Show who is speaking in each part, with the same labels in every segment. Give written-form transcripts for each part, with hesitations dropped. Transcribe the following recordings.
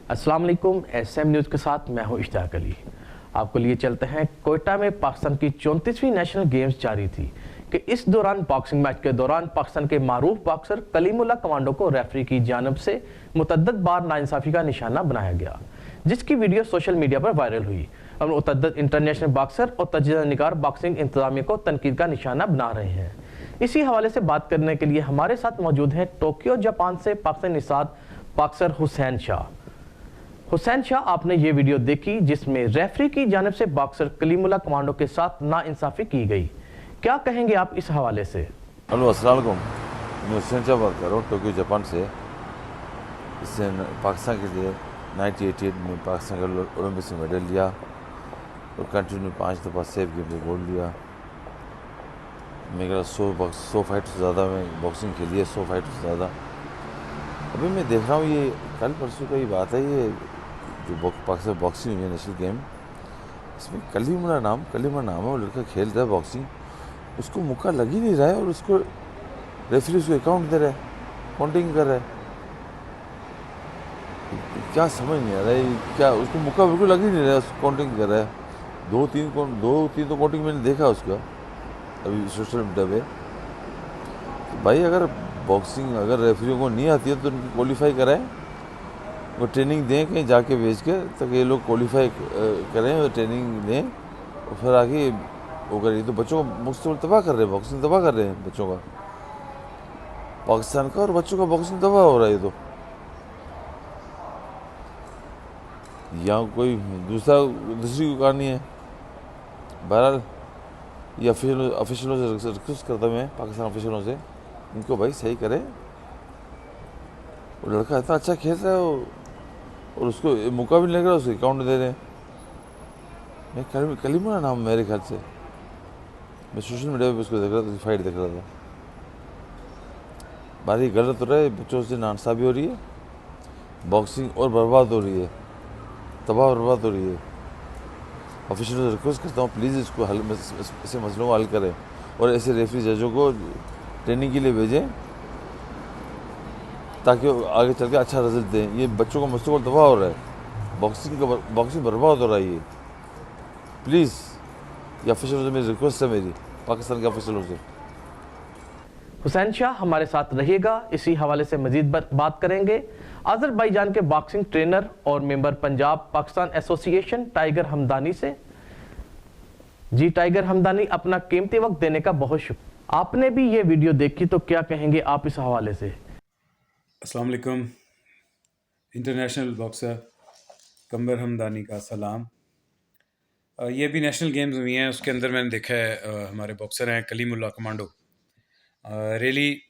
Speaker 1: अस्सलाम वालेकुम। SM news के साथ मैं हूं इश्तियाक अली। आपको लिए चलते हैं। कोयटा में पाकिस्तान की 34वीं नेशनल गेम्स जारी थी कि इस दौरान बॉक्सिंग मैच के दौरान पाकिस्तान के मारूफ बॉक्सर कलीमुल्लाह कमांडो को रेफरी की जानिब से मुतअद्दिद बार नाइंसाफ़ी का निशाना बनाया गया, जिसकी वीडियो सोशल मीडिया पर वायरल हुई और मुतअद्दिद इंटरनेशनल बॉक्सर और तजज़िया निगार बॉक्सिंग इंतजामिया को तनकीद का निशाना बना रहे हैं। इसी हवाले से बात करने के लिए हमारे साथ मौजूद हैं टोक्यो जापान से पाकिस्तानी निषाद बॉक्सर हुसैन शाह। हुसैन शाह, आपने ये वीडियो देखी जिसमें रेफरी की जानिब से बॉक्सर कलीमुल्लाह कमांडो के साथ नाइंसाफ़ी की गई, क्या कहेंगे आप इस हवाले से?
Speaker 2: हेलो, अस्सलाम वालेकुम। मैं हुसैन शाह बात कर रहा हूँ टोक्यो जापान से। इससे पाकिस्तान के लिए 1988 में पाकिस्तान का ओलंपिक्स में मेडल लिया और कंट्री ने 5 दफ़ा सेफ गेम में गोल्ड लिया। मेरा 100 फाइट से ज़्यादा में बॉक्सिंग खेली है, 100 फाइट से ज़्यादा। अभी मैं देख रहा हूँ ये कल परसों का ही बात है, ये जो पाकिस्तान बॉक्सिंग हुई है नेशनल गेम, इसमें कलीमुल्लाह नाम है, वो लड़का खेल रहा है बॉक्सिंग, उसको मुक्का लग ही नहीं रहा है और उसको रेफरी उसको अकाउंट दे रहा है, काउंटिंग कर रहा है। क्या समझ नहीं आ रहा है, क्या उसको मुक्का बिल्कुल लग ही नहीं रहा है, उसको काउंटिंग कर रहा है। दो तीन तो काउंटिंग मैंने देखा उसका अभी सोशल मीडिया पे। तो भाई अगर बॉक्सिंग अगर रेफरियों को नहीं आती है तो उनको क्वालिफाई कराएं, वो ट्रेनिंग दें कहीं जाके भेज के, ताकि ये लोग क्वालिफाई करें और ट्रेनिंग दें और फिर आगे वो करिए। तो बच्चों का मुस्तकबिल तबाह कर रहे हैं, बॉक्सिंग तबाह कर रहे हैं बच्चों का, पाकिस्तान का और बच्चों का बॉक्सिंग तबाह हो रहा है। ये तो यहाँ कोई दूसरी कहानी है। बहरहाल ये ऑफिशियलों से रिक्वेस्ट करता मैं, पाकिस्तान ऑफिशियलों से, इनको भाई सही करें। वो लड़का इतना अच्छा खेल रहा है और उसको मौका भी नहीं लग रहा, उसको अकाउंट दे रहे हैं। मैं कलीमुल्लाह नाम मेरे ख्याल से, मैं सोशल मीडिया पे उसको देख रहा था, फाइट देख रहा था। बारी गलत हो रहा है, बच्चों से नाइंसाफ़ी हो रही है, बॉक्सिंग और बर्बाद हो रही है, तबाह बर्बाद हो रही है। ऑफिशियल से रिक्वेस्ट करता हूँ प्लीज़ इसको ऐसे मसलों को हल करें और ऐसे रेफरी जजों को ट्रेनिंग के लिए भेजें ताकि आगे चल के अच्छा रिजल्ट दें। ये बच्चों का मुस्तकबिल तबाह हो रहा है, बॉक्सिंग बर्बाद हो रहा है। ये प्लीज़ ये ऑफिशियलों से मेरी रिक्वेस्ट है, मेरी पाकिस्तान के ऑफिशियलों से।
Speaker 1: हुसैन शाह, हमारे साथ रहिएगा, इसी हवाले से मजीद बात करेंगे। अजरबैजान के बॉक्सिंग ट्रेनर और member Punjab Pakistan association Tiger Hamdani से। जी टाइगर हमदानी, अपना कीमती वक्त देने का बहुत शुक्रिया। आपने भी ये वीडियो देखी तो क्या कहेंगे आप इस हवाले से?
Speaker 3: अस्सलाम वालेकुम। इंटरनेशनल बॉक्सर कंबर हमदानी का सलाम। ये भी नेशनल गेम्स हुई हैं, उसके अंदर मैंने देखा है हमारे बॉक्सर हैं कलीमुल्लाह कमांडो। रियली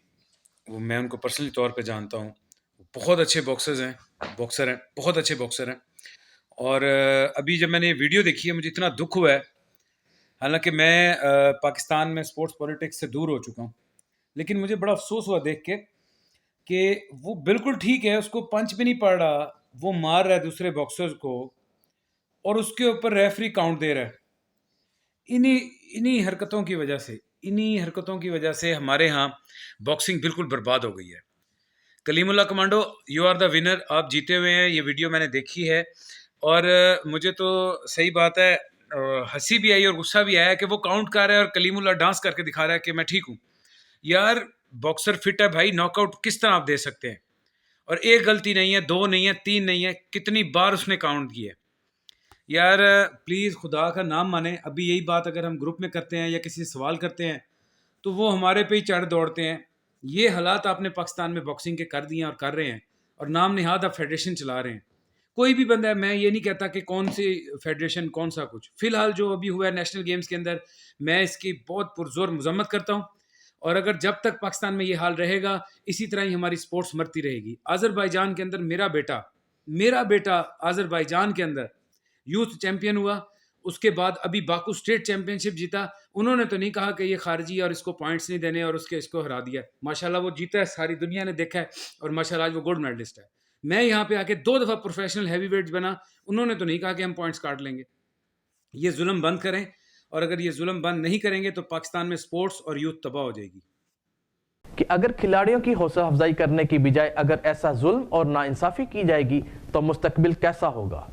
Speaker 3: मैं उनको पर्सनली तौर पे जानता हूँ, बहुत अच्छे बॉक्सर हैं, बहुत अच्छे बॉक्सर हैं। और अभी जब मैंने ये वीडियो देखी है मुझे इतना दुख हुआ है। हालांकि मैं पाकिस्तान में स्पोर्ट्स पॉलिटिक्स से दूर हो चुका हूँ, लेकिन मुझे बड़ा अफसोस हुआ देख के कि वो बिल्कुल ठीक है, उसको पंच भी नहीं पड़ रहा, वो मार रहा है दूसरे बॉक्सर्स को और उसके ऊपर रेफरी काउंट दे रहा है। इन्हीं हरकतों की वजह से हमारे यहाँ बॉक्सिंग बिल्कुल बर्बाद हो गई है। Kalimullah commando, you are the winner, आप जीते हुए हैं। ये वीडियो मैंने देखी है और मुझे तो सही बात है हंसी भी आई और गुस्सा भी आया कि वो काउंट कर रहा है और कलीमुल्लाह डांस करके दिखा रहा है कि मैं ठीक हूँ। यार बॉक्सर फिट है भाई, नॉकआउट किस तरह आप दे सकते हैं? और एक गलती नहीं है, दो नहीं है, तीन नहीं है, कितनी बार उसने काउंट किया है। यार प्लीज़ खुदा का नाम माने, अभी यही बात अगर हम ग्रुप में करते हैं या किसी से सवाल करते हैं तो वो हमारे पे ही चढ़ दौड़ते हैं। ये हालात आपने पाकिस्तान में बॉक्सिंग के कर दिए हैं और कर रहे हैं, और नाम निहाद आप फेडरेशन चला रहे हैं। कोई भी बंदा है, मैं ये नहीं कहता कि कौन सी फेडरेशन कौन सा कुछ, फिलहाल जो अभी हुआ है नेशनल गेम्स के अंदर, मैं इसकी बहुत पुरजोर मजम्मत करता हूँ। और अगर जब तक पाकिस्तान में ये हाल रहेगा, इसी तरह ही हमारी स्पोर्ट्स मरती रहेगी। अजरबैजान के अंदर मेरा बेटा अजरबैजान के अंदर यूथ चैंपियन हुआ, उसके बाद अभी बाकू स्टेट चैंपियनशिप जीता। उन्होंने तो नहीं कहा कि ये खारजी और इसको पॉइंट्स नहीं देने और इसको हरा दिया। माशाल्लाह वो जीता है, सारी दुनिया ने देखा है और माशाल्लाह आज वो गोल्ड मेडलिस्ट है। मैं यहाँ पे आके 2 दफ़ा प्रोफेशनल हैवीवेट बना, उन्होंने तो नहीं कहा कि हम पॉइंट्स काट लेंगे। ये जुल्म बंद करें, और अगर ये जुल्म बंद नहीं करेंगे तो पाकिस्तान में स्पोर्ट्स और यूथ तबाह हो जाएगी।
Speaker 1: कि अगर खिलाड़ियों की हौसला अफजाई करने की बजाय अगर ऐसा जुल्म और नाइंसाफ़ी की जाएगी तो मुस्तकबिल कैसा होगा।